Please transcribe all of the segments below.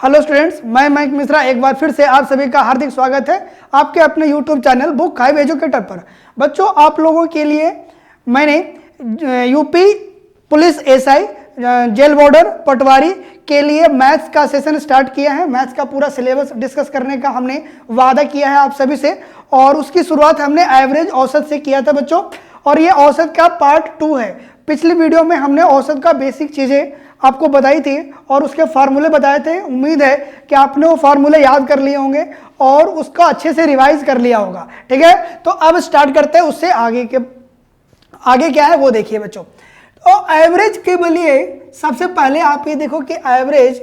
Hello students, मैं मयंक मिश्रा एक बार फिर से आप सभी का हार्दिक स्वागत है आपके अपने यूट्यूब चैनल बुक 5 एजुकेटर पर। बच्चों, आप लोगों के लिए मैंने UP police SI jail warder patwari के लिए मैथ्स का सेशन स्टार्ट किया है। मैथ्स का पूरा सिलेबस डिस्कस करने का हमने वादा किया है आप सभी से, और उसकी शुरुआत हमने एवरेज औसत से किया था बच्चों, और ये औसत का पार्ट 2 है। पिछली वीडियो में हमने औसत का बेसिक चीज़ें आपको बताई थी और उसके फार्मूले बताए थे। उम्मीद है कि आपने वो फार्मूले याद कर लिए होंगे और उसका अच्छे से रिवाइज कर लिया होगा। ठीक है, तो अब स्टार्ट करते हैं उससे आगे क्या है वो देखिए बच्चों। तो एवरेज के लिए सबसे पहले आप ये देखो कि एवरेज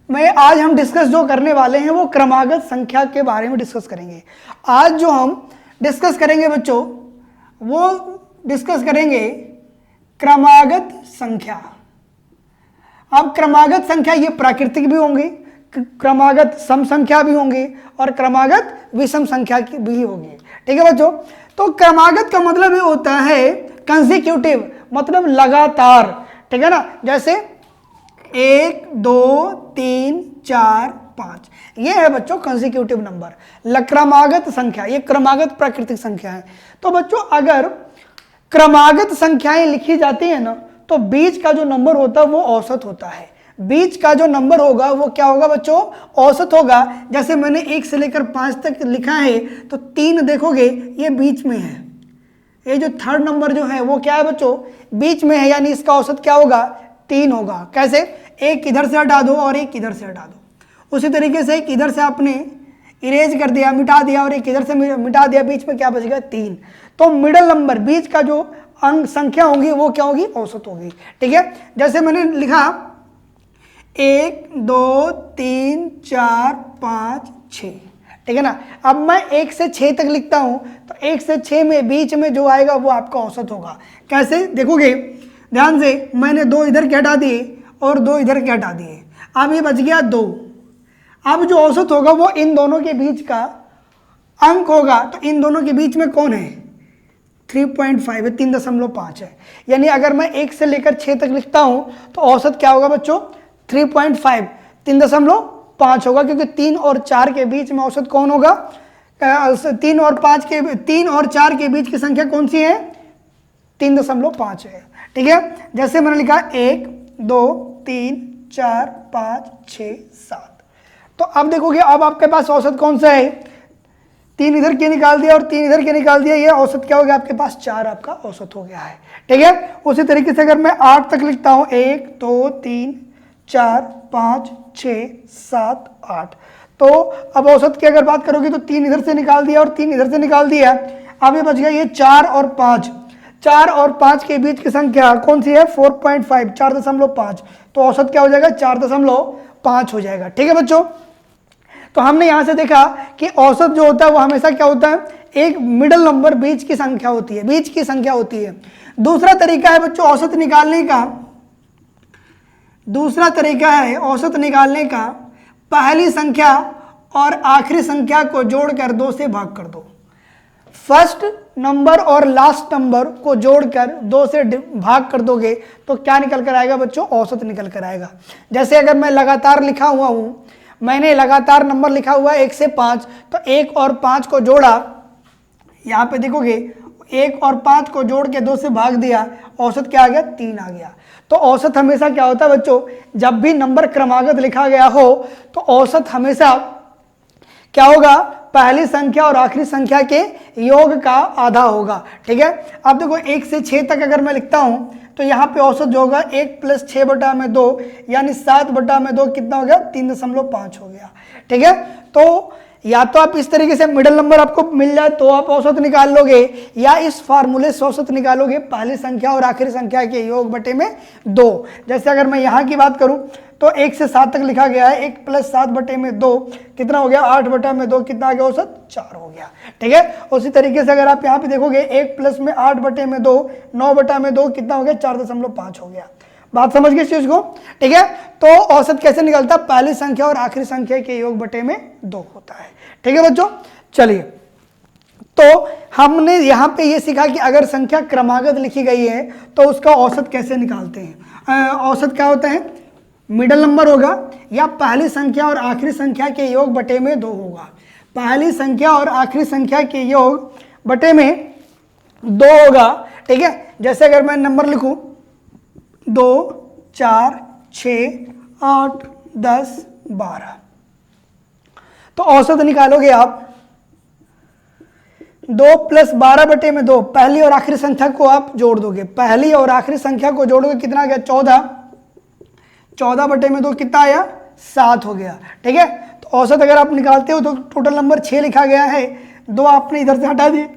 में आज हम डिस्कस जो करने वाले हैं वो क्रमागत संख्या के बारे में डिस्कस करेंगे। आज जो हम डिस्कस करेंगे बच्चों वो डिस्कस करेंगे क्रमागत संख्या। अब क्रमागत संख्या ये प्राकृतिक भी होंगी, क्रमागत सम संख्या भी होंगी और क्रमागत विषम संख्या की भी होगी। ठीक है बच्चों, तो क्रमागत का मतलब ये होता है कंसेक्यूटिव, मतलब लगातार। ठीक है ना, जैसे 1 2 3 4 5 ये है बच्चों कंसेक्यूटिव नंबर। क्रमागत संख्या ये क्रमागत प्राकृतिक संख्या है। तो बच्चों अगर क्रमागत संख्याएं लिखी जाती है ना तो बीच का जो नंबर होता है वो औसत होता है। बीच का जो नंबर होगा वो क्या होगा बच्चों, औसत होगा। जैसे मैंने 1 से लेकर 5 तक लिखा है तो 3 देखोगे ये बीच में है। ये जो थर्ड नंबर जो है वो क्या है बच्चों, बीच में है, यानी इसका औसत क्या होगा, 3 होगा। कैसे, एक इधर से हटा दो और एक इधर से हटा दो। उसी तरीके से एक इधर से आपने इरेज कर दिया, मिटा दिया, और एक इधर से मिटा दिया, बीच में क्या बचेगा, 3। तो मिडल नंबर, बीच का जो अंक संख्या होगी वो क्या होगी, औसत होगी। ठीक है, जैसे मैंने लिखा 1 2 3 4 5 6। ठीक है ना, अब मैं 1 से 6 तक लिखता हूं तो 1 से 6 में बीच में जो आएगा वो आपका औसत होगा। कैसे देखोगे, ध्यान से, मैंने 2 इधर के हटा दिए और 2 इधर के हटा दिए, अब ये बच गया 2। अब जो औसत होगा वो इन दोनों के बीच का अंक होगा। तो इन दोनों के बीच में कौन है, 3.5 है, 3.5 है। यानी अगर मैं 1 से लेकर 6 तक लिखता हूं तो औसत क्या होगा बच्चों, 3.5 3.5 होगा, क्योंकि 3 और 4 के बीच में औसत कौन होगा, 3 और 4 के बीच की संख्या कौन सी है, 3.5 है। ठीक है, जैसे मैंने लिखा 1 2 3 4 5 6 7। तो अब देखोगे अब आपके पास औसत कौन सा है, 3 इधर के निकाल दिया और 3 इधर के निकाल दिया, ये औसत क्या हो गया आपके पास, 4 आपका औसत हो गया है। ठीक है, उसी तरीके से अगर मैं 8 तक लिखता हूं, 1 2 3 4 5 6 7 8, तो अब औसत की अगर बात करोगे तो 3 इधर से निकाल दिया और 3 इधर से निकाल दिया, अब ये बच गया ये 4 और 5। 4 और 5 के बीच की संख्या कौन सी है, 4.5 4.5। तो औसत क्या हो जाएगा, 4.5 हो जाएगा। ठीक है बच्चों, तो हमने यहां से देखा कि औसत जो होता है वो हमेशा क्या होता है, एक मिडल नंबर, बीच की संख्या होती है, बीच की संख्या होती है। दूसरा तरीका है बच्चों औसत निकालने का, दूसरा तरीका है औसत निकालने का, पहली संख्या और आखिरी संख्या को जोड़कर 2 से भाग कर दो। फर्स्ट नंबर और लास्ट नंबर को जोड़कर 2 से भाग कर दोगे तो क्या निकल कर आएगा बच्चों, औसत निकल कर आएगा। जैसे अगर मैं लगातार लिखा हुआ हूं, मैंने लगातार नंबर लिखा हुआ है 1 से 5, तो 1 और 5 को जोड़ा, यहाँ पे देखोगे 1 और 5 को जोड़ के 2 से भाग दिया, औसत क्या आ गया, 3 आ गया। तो औसत हमेशा क्या होता है बच्चों, जब भी नंबर क्रमागत लिखा गया हो तो औसत हमेशा क्या होगा, पहली संख्या और आखिरी संख्या के योग का आधा होगा। ठीक है, अब देखो 1 से 6 तक अगर मैं लिखता हूं तो यहाँ पे औसत जो होगा 1 + 6/2 यानी 7/2 कितना हो गया, 3.5 हो गया। ठीक है, तो या तो आप इस तरीके से मिडिल नंबर आपको मिल जाए तो आप औसत निकाल लोगे, या इस फार्मूले से औसत निकालोगे, पहली संख्या और आखिरी संख्या के योग बटे में 2। जैसे अगर मैं यहाँ की बात करूं तो 1 से 7 तक लिखा गया है, 1 + 7/2 कितना हो गया, 8/2 कितना आ गया, औसत 4 हो गया। ठीक है, उसी तरीके से अगर आप यहाँ पे देखोगे 1 + 8/2 9/2 कितना हो गया, 4.5 हो गया। बात समझ गए इस चीज को। ठीक है, तो औसत कैसे निकलता, पहली संख्या और आखिरी संख्या के योग बटे में 2 होता है। ठीक है बच्चों, चलिए, तो हमने यहां पे ये सीखा कि अगर संख्या क्रमागत लिखी गई है तो उसका औसत कैसे निकालते हैं। औसत क्या होता है, मिडल नंबर होगा, या पहली संख्या और आखिरी संख्या के योग बटे में 2 होगा। पहली संख्या और आखिरी संख्या के योग बटे में 2 होगा। ठीक है, जैसे अगर मैं नंबर लिखूं 2, 4, 6, 8, 10, 12, तो औसत निकालोगे आप 2 + 12 बटे में 2, पहली और आखिरी संख्या को आप जोड़ दोगे, पहली और आखिरी संख्या को जोड़ोगे कितना आ गया 14, 14 बटे में 2 कितना आया 7 हो गया। ठीक है, तो औसत अगर आप निकालते हो तो टोटल नंबर 6 लिखा गया है। 2 आपने इधर से हटा दिए,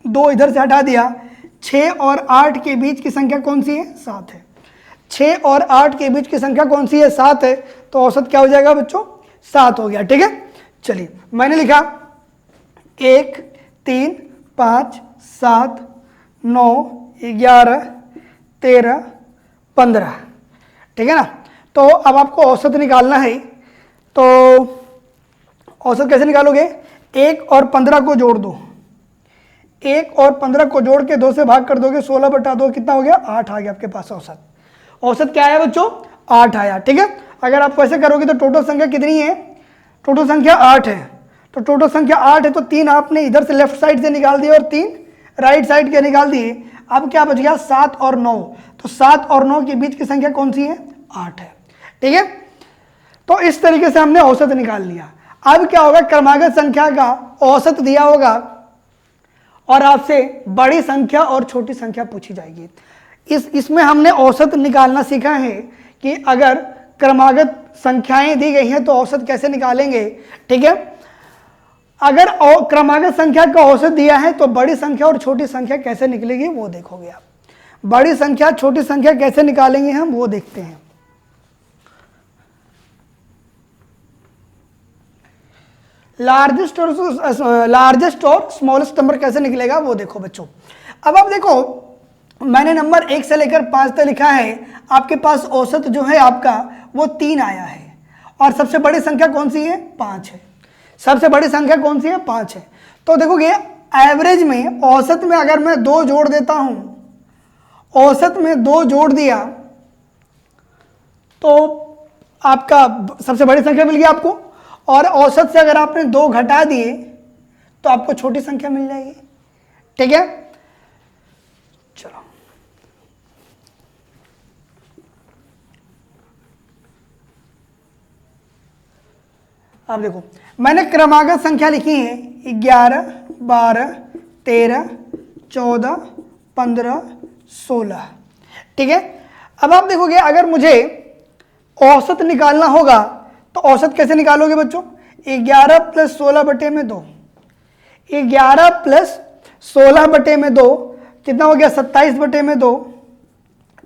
2 इधर से हटा दिया, 6 और 8 के बीच की संख्या कौन सी है 7 है। 6 और 8 के बीच की संख्या कौन सी है 7 है, तो औसत क्या हो जाएगा बच्चों 7 हो गया। ठीक है, चलिए मैंने लिखा 1, 3, 5, 7, 9, 11, 13, 15। ठीक है ना, तो अब आपको औसत निकालना है, तो औसत कैसे निकालोगे, 1 और 15 को जोड़ दो, 1 और 15 को जोड़ के 2 से भाग कर दोगे, 16 बटा 2 कितना हो गया 8 आ गया आपके पास औसत। औसत क्या आया बच्चों 8 आया। ठीक है, अगर आप वैसे करोगे तो टोटल संख्या कितनी है, टोटल संख्या 8 है, तो टोटल संख्या 8 है, तो 3 आपने इधर से लेफ्ट साइड से निकाल दिए और 3 राइट साइड के निकाल दिए। अब क्या बच गया 7 और 9, तो 7 और 9 के बीच की संख्या कौन सी है 8 है। ठीक है, तो इस तरीके से हमने औसत निकाल लिया। अब क्या होगा, क्रमागत संख्या का औसत दिया होगा और आपसे बड़ी संख्या और छोटी संख्या पूछी जाएगी। इसमें हमने औसत निकालना सीखा है कि अगर क्रमागत संख्याएं दी गई हैं तो औसत कैसे निकालेंगे। ठीक है, अगर क्रमागत संख्या का औसत दिया है तो बड़ी संख्या और छोटी संख्या कैसे निकलेगी वो देखोगे आप। बड़ी संख्या छोटी संख्या कैसे निकालेंगे हम वो देखते हैं। लार्जेस्ट और स्मॉलेस्ट नंबर कैसे निकलेगा वो देखो बच्चों। अब आप देखो, मैंने नंबर 1 से लेकर 5 तक लिखा है, आपके पास औसत जो है आपका वो 3 आया है, और सबसे बड़ी संख्या कौन सी है 5 है। सबसे बड़ी संख्या कौन सी है 5 है। तो देखोगे एवरेज में, औसत में अगर मैं 2 जोड़ देता हूं, औसत में 2 जोड़ दिया तो आपका सबसे बड़ी संख्या मिल गई आपको, और औसत से अगर आपने 2 घटा दिए तो आपको छोटी संख्या मिल जाएगी। ठीक है, चलो अब देखो, मैंने क्रमागत संख्या लिखी है 11, 12, 13, 14, 15, 16। ठीक है, अब आप देखोगे अगर मुझे औसत निकालना होगा तो औसत कैसे निकालोगे बच्चों, 11 + 16 बटे में 2, 11 + 16 बटे में 2 कितना हो गया 27 बटे में 2,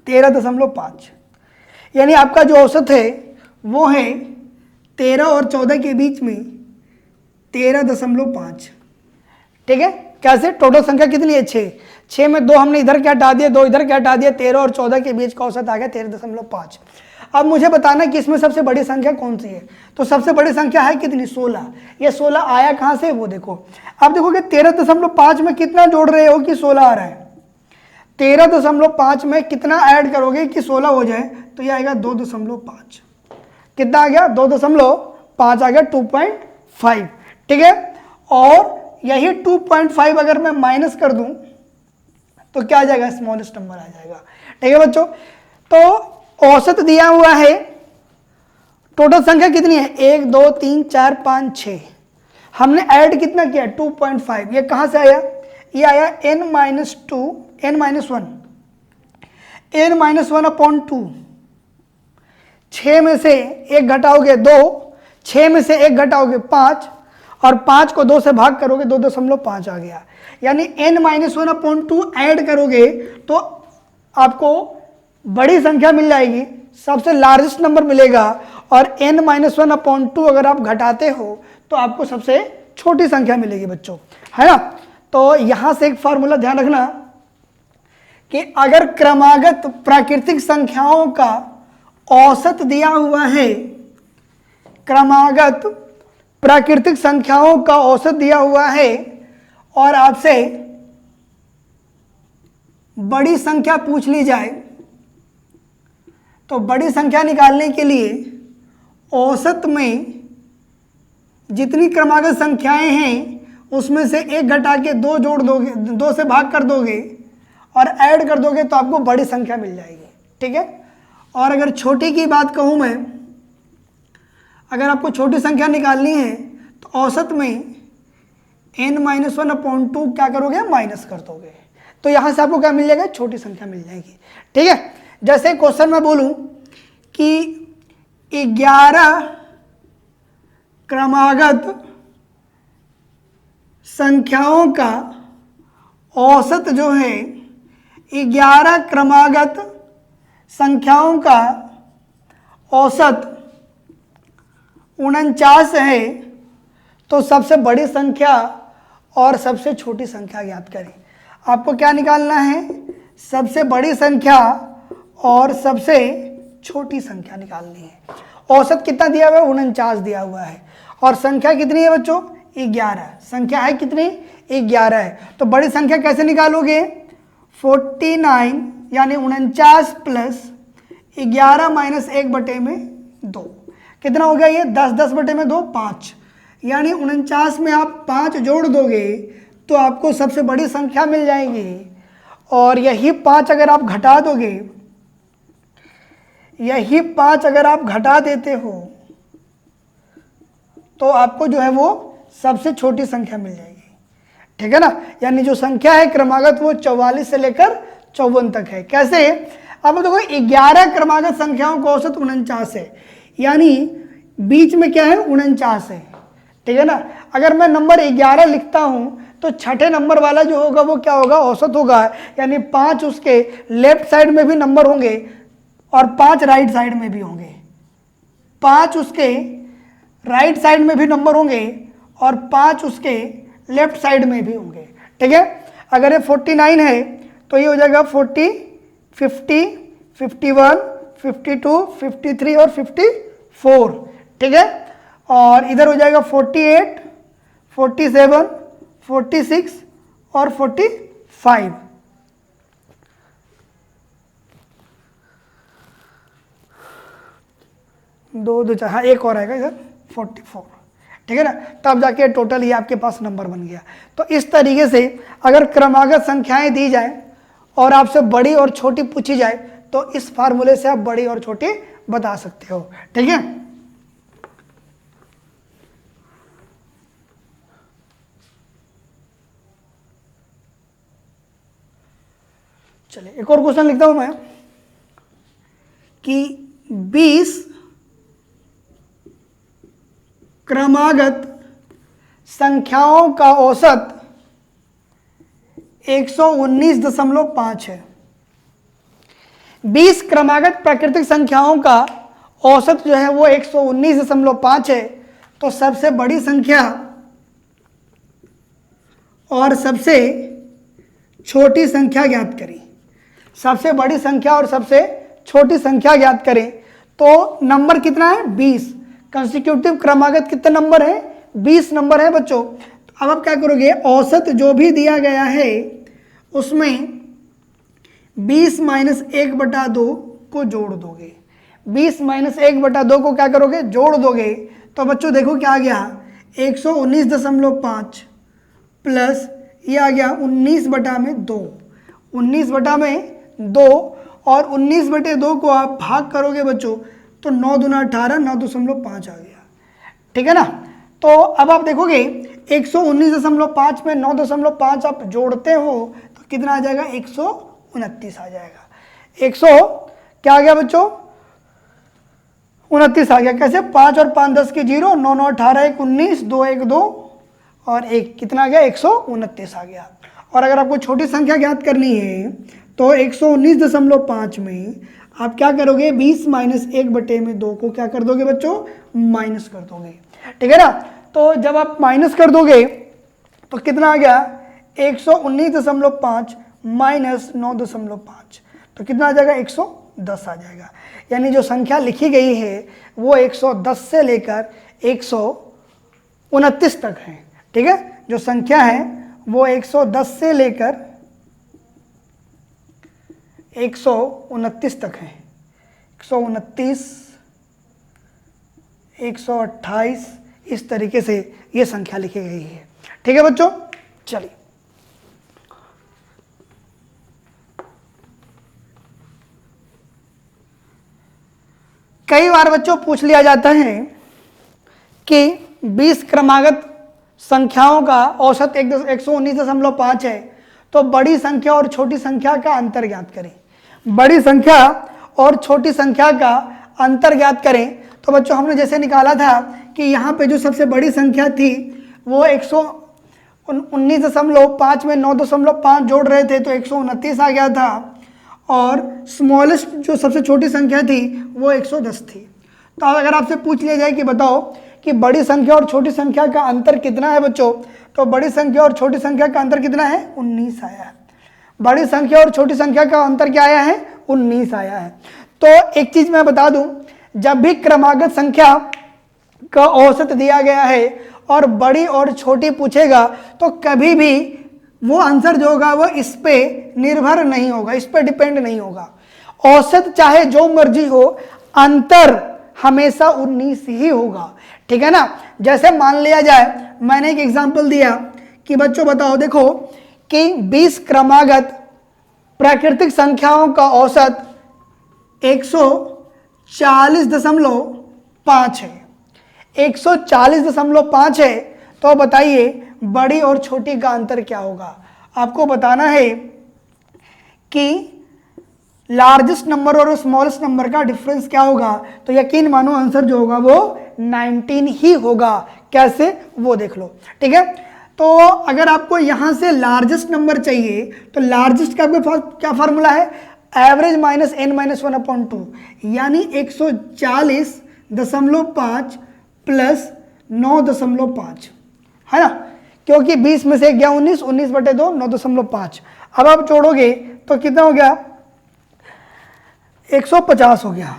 13.5। यानी आपका जो औसत है वो है 13 और 14 के बीच में 13.5। ठीक है, कैसे, टोटल संख्या कितनी है 6, 6 में 2 हमने इधर क्या हटा दिया, 2 इधर क्या हटा दिया, 13 और 14 के बीच का औसत आ गया 13.5। अब मुझे बताना कि इसमें सबसे बड़ी संख्या कौन सी है, तो सबसे बड़ी संख्या है कितनी 16। ये 16 आया कहां से वो देखो। अब देखोगे 13.5 में कितना जोड़ रहे हो कि 16 आ रहा है, 13.5 में कितना ऐड करोगे कि 16 हो जाए, तो ये आएगा 2.5। कितना आ गया 2.5 आ गया 2.5। ठीक है, और यही 2.5 अगर मैं माइनस कर दूं तो क्या आ जाएगा, स्मॉलेस्ट नंबर आ जाएगा। ठीक है बच्चों, तो औसत दिया हुआ है, टोटल संख्या कितनी है 1, 2, 3, 4, 5, 6, हमने ऐड कितना किया 2.5। ये कहां से आया, ये आया n-2, n-1, n-1/2। 6 में से 1 घटाओगे 2, 6 में से 1 घटाओगे 5, और 5 को 2 से भाग करोगे 2.5 आ गया। यानी n-1/2 ऐड करोगे तो आपको बड़ी संख्या मिल जाएगी, सबसे लार्जेस्ट नंबर मिलेगा, और n-1/2 अगर आप घटाते हो तो आपको सबसे छोटी संख्या मिलेगी बच्चों, है ना। तो यहां से एक फार्मूला ध्यान रखना कि अगर क्रमागत प्राकृतिक संख्याओं का औसत दिया हुआ है, क्रमागत प्राकृतिक संख्याओं का औसत दिया हुआ है और आपसे बड़ी संख्या पूछ ली जाए तो बड़ी संख्या निकालने के लिए औसत में जितनी क्रमागत संख्याएं हैं उसमें से एक घटा के दो जोड़ दोगे, दो से भाग कर दोगे और ऐड कर दोगे तो आपको बड़ी संख्या मिल जाएगी। ठीक है। और अगर छोटी की बात कहूँ मैं, अगर आपको छोटी संख्या निकालनी है तो औसत में n-1/2 क्या करोगे, माइनस कर दोगे, तो यहाँ से आपको क्या मिल जाएगा, छोटी संख्या मिल जाएगी। ठीक है। जैसे क्वेश्चन में बोलूँ कि 11 क्रमागत संख्याओं का औसत जो है, 11 क्रमागत संख्याओं का औसत 49 है, तो सबसे बड़ी संख्या और सबसे छोटी संख्या ज्ञात करें। आपको क्या निकालना है, सबसे बड़ी संख्या और सबसे छोटी संख्या निकालनी है। औसत कितना दिया हुआ है, 49 दिया हुआ है, और संख्या कितनी है बच्चों, 11। संख्या है कितनी, 11 है। तो बड़ी संख्या कैसे निकालोगे, 49 यानी 49 प्लस 11 माइनस 1/2 कितना हो गया ये, 10/2 5, यानी 49 में आप 5 जोड़ दोगे तो आपको सबसे बड़ी संख्या मिल जाएगी। और यही 5 अगर आप घटा दोगे, यही 5 अगर आप घटा देते हो तो आपको जो है वो सबसे छोटी संख्या मिल जाएगी। ठीक है ना। यानी जो संख्या है क्रमागत वो 44 से लेकर 54 तक है। कैसे, अब देखो 11 क्रमागत संख्याओं का औसत 49 है, यानी बीच में क्या है, 49 है। ठीक है ना। अगर मैं नंबर 11 लिखता हूं तो छठे नंबर वाला जो होगा वो क्या होगा, औसत होगा, यानी 5 उसके लेफ्ट साइड में भी नंबर होंगे और 5 राइट साइड में भी होंगे, 5 उसके राइट साइड में भी नंबर होंगे और 5 उसके लेफ्ट साइड में भी होंगे। ठीक है। अगर ये 49 है तो ये हो जाएगा 40, 50, 51, 52, 53 और 54। ठीक है। और इधर हो जाएगा 48, 47, 46 और 45। दो चार, हाँ एक और आएगा इधर 44। ठीक है ना। तब जाके टोटल ये आपके पास नंबर बन गया। तो इस तरीके से अगर क्रमागत संख्याएं दी जाए और आपसे बड़ी और छोटी पूछी जाए तो इस फार्मूले से आप बड़ी और छोटी बता सकते हो। ठीक है। चलिए एक और क्वेश्चन लिखता हूं मैं कि 20 क्रमागत संख्याओं का औसत 119.5 है। 20 क्रमागत प्राकृतिक संख्याओं का औसत जो है वो 119.5 है। तो सबसे बड़ी संख्या और सबसे छोटी संख्या ज्ञात करें। सबसे बड़ी संख्या और सबसे छोटी संख्या ज्ञात करें। तो नंबर कितना है, 20। कंसेक्यूटिव क्रमागत कितने नंबर है, 20 नंबर है बच्चों। अब आप क्या करोगे, औसत जो भी दिया गया है उसमें 20 माइनस 1/2 को जोड़ दोगे। 20 माइनस 1/2 को क्या करोगे, जोड़ दोगे। तो बच्चों देखो क्या आ गया, 119.5 प्लस ये आ गया 19/2, 19/2 और 19/2 को आप भाग करोगे बच्चों तो 9 दूना 18, 9.5 आ गया। ठीक है ना। तो अब आप देखोगे 119.5 में 9.5 आप जोड़ते हो तो कितना आ जाएगा, 129 आ जाएगा। 100 क्या आ गया बच्चों, 29 आ गया। कैसे, 5 और 5 10 की 0, 9 9 18 1 19, 2 1 2 और 1 कितना आ गया, 129 आ गया। और अगर आपको छोटी संख्या ज्ञात करनी है तो 119.5 में आप क्या करोगे, 20 माइनस 1/2 को क्या कर दोगे बच्चों, माइनस कर दोगे। ठीक है ना। तो जब आप माइनस कर दोगे तो कितना आ गया, 119.5 माइनस 9.5 तो कितना आ जाएगा, 110 आ जाएगा। यानी जो संख्या लिखी गई है वो 110 से लेकर 129 तक है। ठीक है। जो संख्या है वो 110 से लेकर 129 तक है। 129, 128, इस तरीके से ये संख्या लिखी गई है। ठीक है बच्चों, चलिए कई बार बच्चों पूछ लिया जाता है कि 20 क्रमागत संख्याओं का औसत 119.5 है, तो बड़ी संख्या और छोटी संख्या का अंतर ज्ञात करें। बड़ी संख्या और छोटी संख्या का अंतर ज्ञात करें। तो बच्चों हमने जैसे निकाला था कि यहाँ पे जो सबसे बड़ी संख्या थी वो 119.5 में 9.5 जोड़ रहे थे तो 129 आ गया था, और स्मॉलेस्ट जो सबसे छोटी संख्या थी वो 110 थी। तो अब अगर आपसे पूछ लिया जाए कि बताओ कि बड़ी संख्या और छोटी संख्या का अंतर कितना है बच्चों, तो बड़ी संख्या और छोटी संख्या का अंतर कितना है? 19 आया है। बड़ी संख्या और छोटी संख्या का अंतर क्या आया है? 19 आया है। तो एक चीज मैं बता दूं, जब भी क्रमागत संख्या का औसत दिया गया है और बड़ी और छोटी पूछेगा तो कभी भी वो आंसर जो होगा वो इस पे निर्भर नहीं होगा, इस पे डिपेंड नहीं होगा। औसत चाहे जो मर्जी हो, अंतर हमेशा 19 ही होगा। ठीक है ना। जैसे मान लिया जाए, मैंने एक एग्जांपल दिया कि बच्चों बताओ, देखो कि 20 क्रमागत प्राकृतिक संख्याओं का औसत 140.5 है। 140.5 है, तो बताइए बड़ी और छोटी का अंतर क्या होगा। आपको बताना है कि लार्जेस्ट नंबर और स्मॉलेस्ट नंबर का डिफरेंस क्या होगा। तो यकीन मानो आंसर जो होगा वो 19 ही होगा। कैसे, वो देख लो। ठीक है, तो अगर आपको यहां से लार्जेस्ट नंबर चाहिए तो लार्जेस्ट का क्या फार्मूला है? एवरेज माइनस n माइनस 1/2, यानी 140.5 प्लस 9.5, है ना, क्योंकि 20 में से एक गया 19, 19/2 9.5। अब आप जोड़ोगे तो कितना हो गया? 150 हो गया।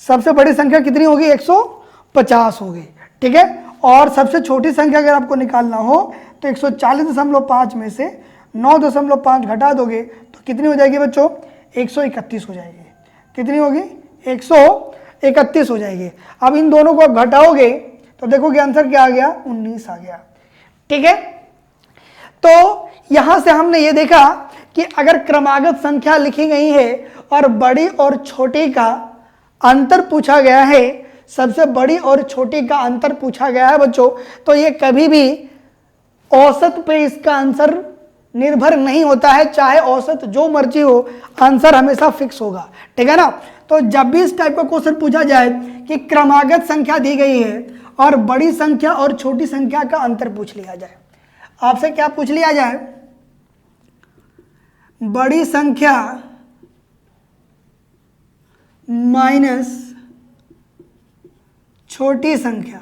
सबसे बड़ी संख्या कितनी होगी? 150 होगी। ठीक है, और सबसे छोटी संख्या अगर आपको निकालना हो तो 140.5 में से 9.5 घटा दोगे तो कितनी हो जाएगी बच्चों? 131 हो जाएगी। कितनी होगी? 131 हो जाएगी। अब इन दोनों को घटाओगे तो देखोगे आंसर क्या आ गया? 19 आ गया। ठीक है, तो यहां से हमने ये देखा कि अगर क्रमागत संख्या लिखी गई है और बड़ी और छोटी का अंतर पूछा गया है, सबसे बड़ी और छोटी का अंतर पूछा गया है बच्चों, तो ये कभी भी औसत पे इसका आंसर निर्भर नहीं होता है। चाहे औसत जो मर्जी हो, आंसर हमेशा फिक्स होगा। ठीक है ना। तो जब भी इस टाइप का क्वेश्चन पूछा जाए कि क्रमागत संख्या दी गई है और बड़ी संख्या और छोटी संख्या का अंतर पूछ लिया जाए, आपसे क्या पूछ लिया जाए? बड़ी संख्या माइनस छोटी संख्या।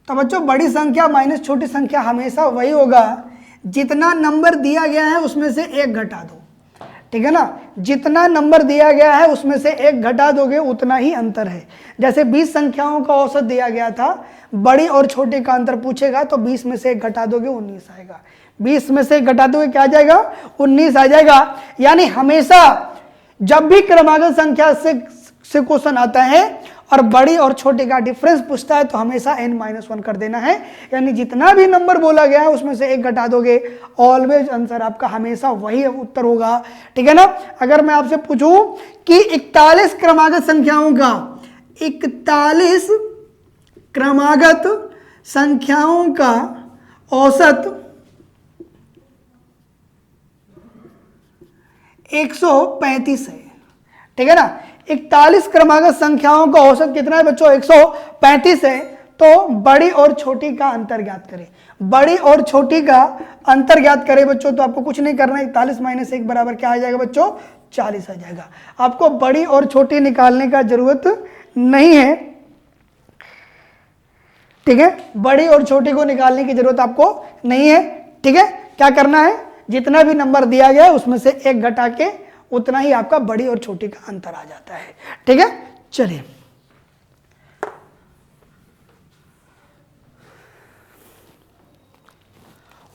तो बच्चों बड़ी संख्या माइनस छोटी संख्या हमेशा वही होगा, जितना नंबर दिया गया है उसमें से एक घटा दो। ठीक है ना, जितना नंबर दिया गया है उसमें से एक घटा दोगे उतना ही अंतर है। जैसे 20 संख्याओं का औसत दिया गया था, बड़ी और छोटी का अंतर पूछेगा तो 20 में से एक घटा दोगे 19 आएगा। 20 में से एक घटा दोगे क्या आ जाएगा? 19 आ जाएगा। यानी हमेशा जब भी क्रमागत संख्या से क्वेश्चन आता है और बड़ी और छोटी का डिफरेंस पूछता है तो हमेशा n-1 कर देना है। यानी जितना भी नंबर बोला गया है उसमें से एक घटा दोगे, ऑलवेज आंसर आपका हमेशा वही उत्तर होगा। ठीक है ना। अगर मैं आपसे पूछूं कि 41 क्रमागत संख्याओं का 41 क्रमागत संख्याओं का औसत 135 है। ठीक है ना, 41 क्रमागत संख्याओं का औसत कितना है बच्चों? 135 है। तो बड़ी और छोटी का अंतर ज्ञात करें। बड़ी और छोटी का अंतर ज्ञात करें बच्चों, तो आपको कुछ नहीं करना। 41 माइनस 1 बराबर क्या आ जाएगा बच्चों? 40 आ जाएगा। आपको बड़ी और छोटी निकालने का जरूरत नहीं है। ठीक है, बड़ी और छोटी को निकालने की जरूरत आपको नहीं है। ठीक है, क्या करना है? जितना भी नंबर दिया गया है उसमें से एक घटा के उतना ही आपका बड़ी और छोटी का अंतर आ जाता है। ठीक है, चलिए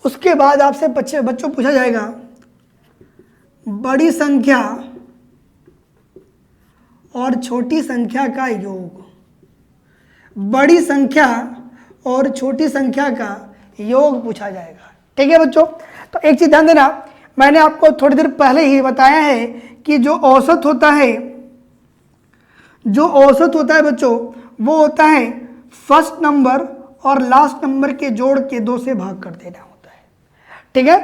उसके बाद आपसे बच्चों पूछा जाएगा बड़ी संख्या छोटी संख्या का योग, बड़ी संख्या और छोटी संख्या का योग पूछा जाएगा। ठीक है बच्चों, तो एक चीज ध्यान देना, मैंने आपको थोड़ी देर पहले ही बताया है कि जो औसत होता है, जो औसत होता है बच्चों, वो होता है फर्स्ट नंबर और लास्ट नंबर के जोड़ के 2 से भाग कर देना होता है। ठीक है,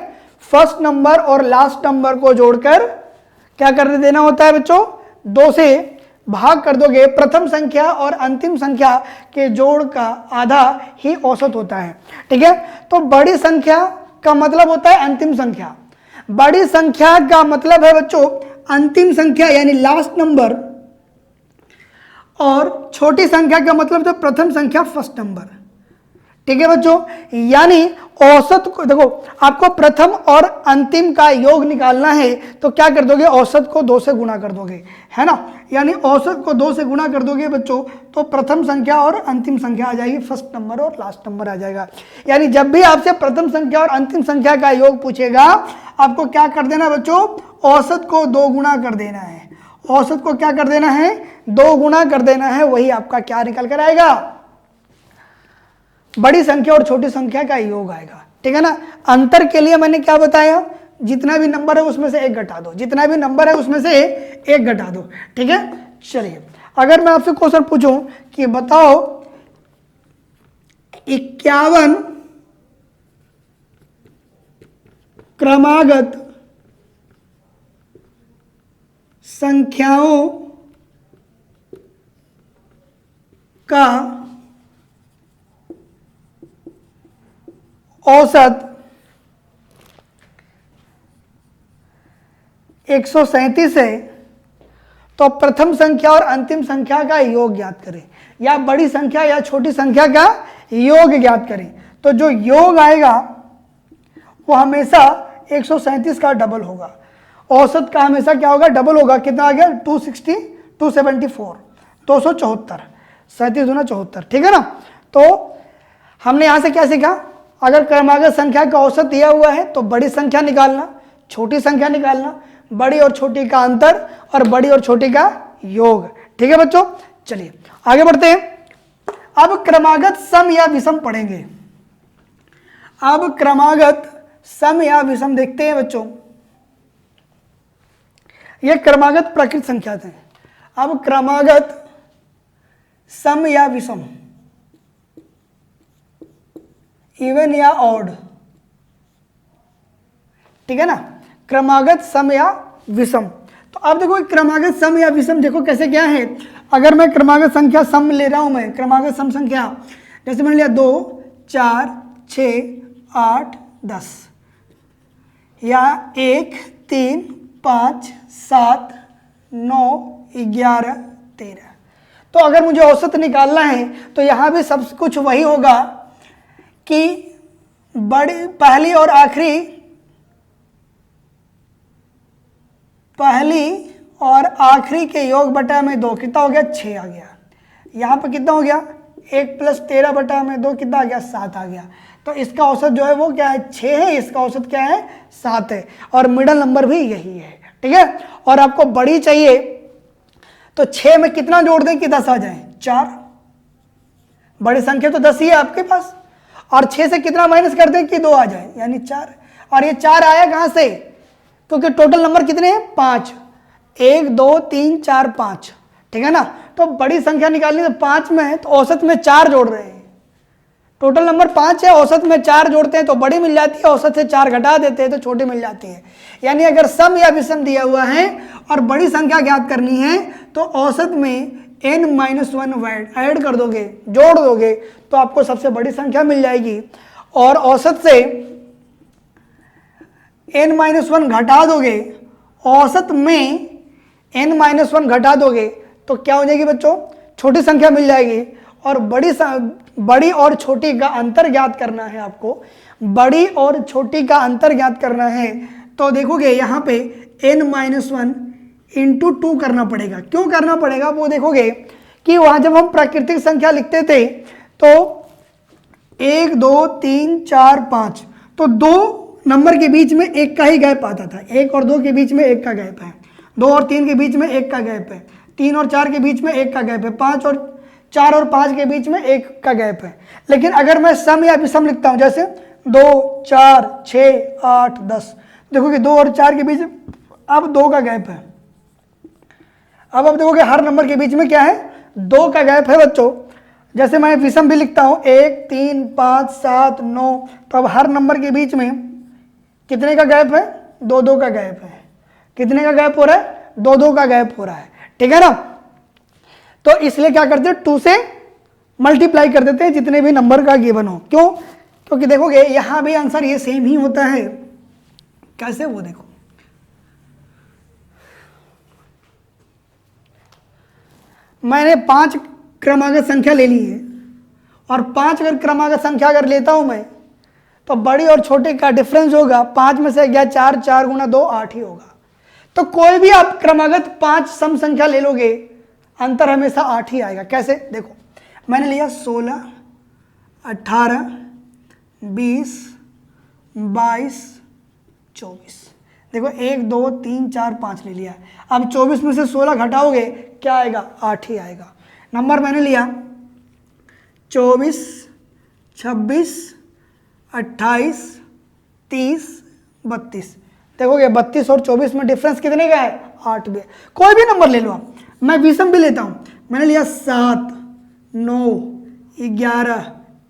फर्स्ट नंबर और लास्ट नंबर को जोड़कर क्या कर देना होता है बच्चों, 2 से भाग कर दोगे। प्रथम संख्या और अंतिम संख्या के जोड़ का आधा ही औसत होता है। ठीक है, तो बड़ी संख्या का मतलब होता है अंतिम संख्या, बड़ी संख्या का मतलब है बच्चों अंतिम संख्या यानी लास्ट नंबर, और छोटी संख्या का मतलब तो प्रथम संख्या फर्स्ट नंबर। ठीक है बच्चों, यानी औसत को देखो, आपको प्रथम और अंतिम का योग निकालना है तो क्या कर दोगे, औसत को 2 से गुणा कर दोगे, है ना। यानी औसत को 2 से गुणा कर दोगे बच्चों तो प्रथम संख्या और अंतिम संख्या आ जाएगी, फर्स्ट नंबर और लास्ट नंबर आ जाएगा। यानी जब भी आपसे प्रथम संख्या और अंतिम संख्या का योग पूछेगा, आपको क्या कर देना बच्चों, औसत को 2 गुणा कर देना है। औसत को क्या कर देना है, 2 गुणा कर देना है, वही आपका क्या निकल कर आएगा, बड़ी संख्या और छोटी संख्या का योग आएगा। ठीक है ना। अंतर के लिए मैंने क्या बताया, जितना भी नंबर है उसमें से 1 घटा दो, जितना भी नंबर है उसमें से 1 घटा दो। ठीक है, चलिए अगर मैं आपसे क्वेश्चन पूछूं कि बताओ 51 क्रमागत संख्याओं का औसत 137 है, तो प्रथम संख्या और अंतिम संख्या का योग ज्ञात करें, या बड़ी संख्या या छोटी संख्या का योग ज्ञात करें। तो जो योग आएगा वो हमेशा 137 का डबल होगा, औसत का हमेशा क्या होगा, डबल होगा। कितना आ गया, 260, 274, 274, 37 दूना 74। ठीक है ना। तो हमने यहां से क्या सीखा, अगर क्रमागत संख्या का औसत दिया हुआ है तो बड़ी संख्या निकालना, छोटी संख्या निकालना, बड़ी और छोटी का अंतर और बड़ी और छोटी का योग। ठीक है बच्चों, चलिए आगे बढ़ते हैं। अब क्रमागत सम या विषम पढ़ेंगे। अब क्रमागत सम या विषम देखते हैं बच्चों। ये क्रमागत प्राकृत संख्या थे। अब क्रमागत सम या विषम, इवन या ऑड। ठीक है ना, क्रमागत सम या विषम। तो अब देखो क्रमागत सम या विषम देखो कैसे क्या है। अगर मैं क्रमागत संख्या सम ले रहा हूं, मैं क्रमागत सम संख्या जैसे मैंने लिया 2, 4, 6, 8, 10, या 1, 3, 5, 7, 9, 11, 13। तो अगर मुझे औसत निकालना है तो यहां भी सब कुछ वही होगा कि बड़ी पहली और आखिरी, पहली और आखिरी के योग बटा में 2 कितना हो गया, 6 आ गया। यहाँ पे कितना हो गया, 1 + 13 बटा में 2 कितना आ गया, 7 आ गया। तो इसका औसत जो है वो क्या है, 6 है, इसका औसत क्या है, 7 है, और मिडल नंबर भी यही है। ठीक है, और आपको बड़ी चाहिए तो 6 में कितना जोड़ दें कि 10 आ जाए, 4। बड़ी संख्या तो 10 ही है आपके पास, और 6 से कितना माइनस कर दें कि 2 आ जाए, यानी 4। और ये 4 आया कहां से, क्योंकि टोटल नंबर कितने हैं, 5, 1, 2, 3, 4, 5। ठीक है ना। तो बड़ी संख्या निकालनी है 5 में है तो औसत में 4 जोड़ रहे हैं। टोटल नंबर 5 है, औसत में 4 जोड़ते हैं तो बड़ी मिल जाती है, औसत से 4 घटा देते हैं तो छोटी मिल जाती है। यानी अगर सम या विषम दिया हुआ है और बड़ी संख्या ज्ञात करनी है तो औसत में n-1 ऐड कर दोगे, जोड़ दोगे तो आपको सबसे बड़ी संख्या मिल जाएगी, और औसत से n-1 घटा दोगे, औसत में n-1 घटा दोगे तो क्या हो जाएगी बच्चों, छोटी संख्या मिल जाएगी। और बड़ी और छोटी का अंतर ज्ञात करना है आपको, बड़ी और छोटी का अंतर ज्ञात करना है तो देखोगे यहाँ पे n-1 इंटू 2 करना पड़ेगा। क्यों करना पड़ेगा वो देखोगे कि वहाँ जब हम प्राकृतिक संख्या लिखते थे तो 1, 2, 3, 4, 5 तो 2 नंबर के बीच में 1 का ही गैप आता था, 1 और 2 के बीच में 1 का गैप है, 2 और 3 के बीच में 1 का गैप है, 3 और 4 के बीच में 1 का गैप है, 4 और 5 के बीच में 1 का गैप है। लेकिन अगर मैं सम या विषम लिखता हूं, जैसे 2, 4, 6, 8, 10, देखो कि 2 और 4 के बीच अब 2 का गैप है। अब देखोगे हर नंबर के बीच में क्या है, 2 का गैप है बच्चों। जैसे मैं विषम भी लिखता हूं 1, 3, 5, 7, 9, तो अब हर नंबर के बीच में कितने का गैप है, 2-2 का गैप है। कितने का गैप हो रहा है, 2-2 का गैप हो रहा है, ठीक है ना। तो इसलिए क्या करते हैं, 2 से मल्टीप्लाई कर देते हैं जितने भी नंबर का गिवन हो। क्यों, क्योंकि देखोगे यहां भी आंसर ये सेम ही होता है। कैसे, वो देखो, मैंने 5 क्रमागत संख्या ले ली है और 5 अगर क्रमागत संख्या अगर लेता हूं मैं, तो बड़ी और छोटे का डिफरेंस होगा 5 में से गया 4, 4 गुना 2 8 ही होगा। तो कोई भी आप क्रमागत 5 सम संख्या ले लोगे, अंतर हमेशा 8 ही आएगा। कैसे, देखो मैंने लिया 16, 18, 20, 22, 24, देखो 1, 2, 3, 4, 5 ले लिया। अब 24 में से 16 घटाओगे क्या आएगा, 8 ही आएगा। नंबर मैंने लिया 24, 26, 28, 30, 32, देखोगे 32 और 24 में डिफरेंस कितने का है, 8 भी। कोई भी नंबर ले लो आप, मैं विषम भी लेता हूं, मैंने लिया 7, 9, 11,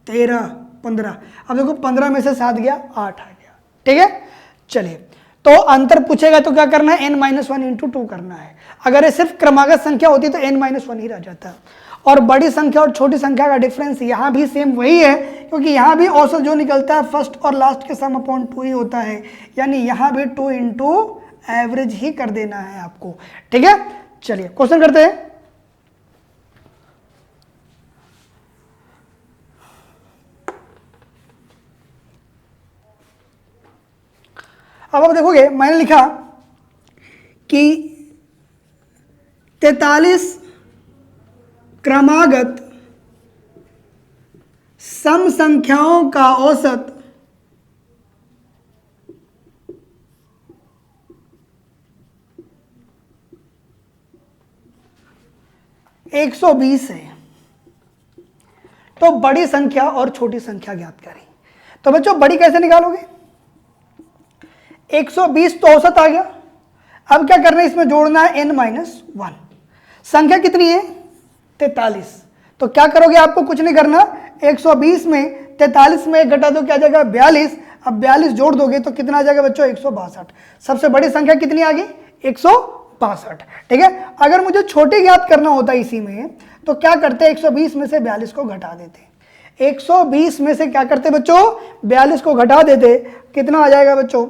13, 15। अब देखो 15 में से 7 गया, 8 आ गया, ठीक है। चलिए, तो अंतर पूछेगा तो क्या करना है, n-1 इंटू 2 करना है। अगर ये सिर्फ क्रमागत संख्या होती तो n-1 ही रह जाता। और बड़ी संख्या और छोटी संख्या का डिफरेंस यहाँ भी सेम वही है, क्योंकि यहाँ भी औसत जो निकलता है फर्स्ट और लास्ट के सम अपॉन 2 ही होता है, यानी यहाँ भी 2 इंटू एवरेज ही कर देना है आपको, ठीक है। चलिए क्वेश्चन करते हैं। अब आप देखोगे मैंने लिखा कि 43 क्रमागत सम संख्याओं का औसत 120 है। तो बड़ी संख्या और छोटी संख्या ज्ञात करें। तो बच्चों बड़ी कैसे निकालोगे, 120 तो औसत आ गया। अब क्या करना है, इसमें जोड़ना है n-1। संख्या कितनी है, 43। तो क्या करोगे, आपको कुछ नहीं करना, 120 में 43 में 1 घटा दो, क्या आ जाएगा 42। अब 42 जोड़ दोगे तो कितना आ जाएगा बच्चों, 162। सबसे बड़ी संख्या कितनी आ गई, 162, ठीक है। अगर मुझे छोटी ज्ञात करना होता इसी में, तो क्या करते, 120 में से 42 को घटा देते। 120 में से क्या करते बच्चों, 42 को घटा देते, कितना आ जाएगा बच्चों,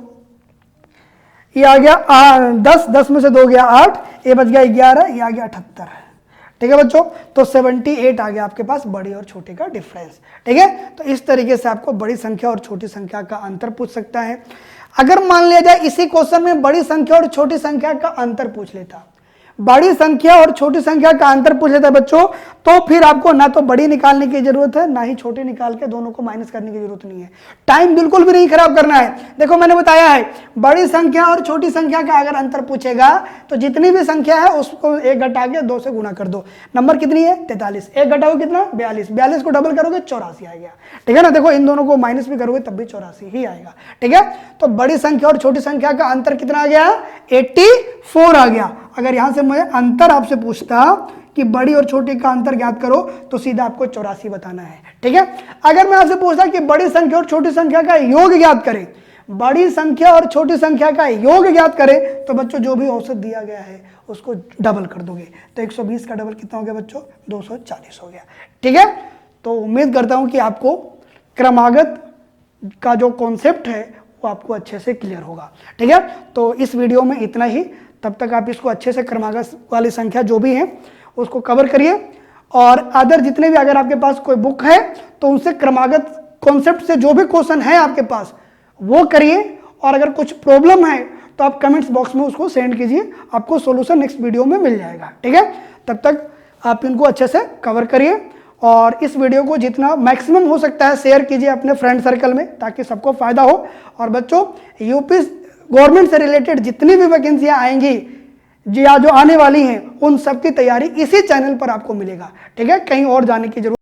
ये आ गया 10 में से 2 गया 8, ये बच गया 11, ये आ गया 78, ठीक है बच्चों। तो 78 आ गया आपके पास बड़ी और छोटी का डिफरेंस, ठीक है। तो इस तरीके से आपको बड़ी संख्या और छोटी संख्या का अंतर पूछ सकता है। अगर मान लिया जाए इसी क्वेश्चन में बड़ी संख्या और छोटी संख्या का अंतर पूछ लेता, बड़ी संख्या और छोटी संख्या का अंतर पूछ लेता बच्चों, तो फिर आपको ना तो बड़ी निकालने की जरूरत है, ना ही छोटी निकाल के दोनों को माइनस करने की जरूरत नहीं है। टाइम बिल्कुल भी नहीं खराब करना है। देखो मैंने बताया है, बड़ी संख्या और छोटी संख्या का अगर अंतर पूछेगा तो जितनी भी संख्या है उसको 1 घटा के 2 से गुणा कर दो। नंबर कितनी है, 43, 1 घटाओ कितना, 42, 42 को डबल करोगे 84 आ गया, ठीक है ना। देखो इन दोनों को माइनस भी करोगे तब भी 84 ही आएगा, ठीक है। तो बड़ी संख्या और छोटी संख्या का अंतर कितना आ गया, 84 आ गया। अगर यहां से मैं अंतर आपसे पूछता कि बड़ी और छोटी का अंतर ज्ञात करो, तो सीधा आपको 84 बताना है, ठीक है। अगर मैं आपसे पूछता कि बड़ी संख्या और छोटी संख्या का योग ज्ञात करें, बड़ी संख्या और छोटी संख्या का योग ज्ञात करें, तो बच्चों जो भी औसत दिया गया है उसको डबल कर दोगे। तो 120 का डबल कितना हो गया बच्चों, 240 हो गया, ठीक है। तो उम्मीद करता हूं कि आपको क्रमागत का जो कॉन्सेप्ट है वो आपको अच्छे से क्लियर होगा, ठीक है। तो इस वीडियो में इतना ही, तब तक आप इसको अच्छे से क्रमागत वाली संख्या जो भी है उसको कवर करिए। और अदर जितने भी अगर आपके पास कोई बुक है तो उनसे क्रमागत कॉन्सेप्ट से जो भी क्वेश्चन है आपके पास वो करिए। और अगर कुछ प्रॉब्लम है तो आप कमेंट्स बॉक्स में उसको सेंड कीजिए, आपको सॉल्यूशन नेक्स्ट वीडियो में मिल जाएगा, ठीक है। तब तक आप इनको अच्छे से कवर करिए और इस वीडियो को जितना मैक्सिमम हो सकता है शेयर कीजिए अपने फ्रेंड सर्कल में, ताकि सबको फायदा हो। और बच्चों यूपी गवर्नमेंट से रिलेटेड जितनी भी वैकेंसियां आएंगी, जी जो आने वाली हैं उन सब की तैयारी इसी चैनल पर आपको मिलेगा। ठीक है, कहीं और जाने की जरूरत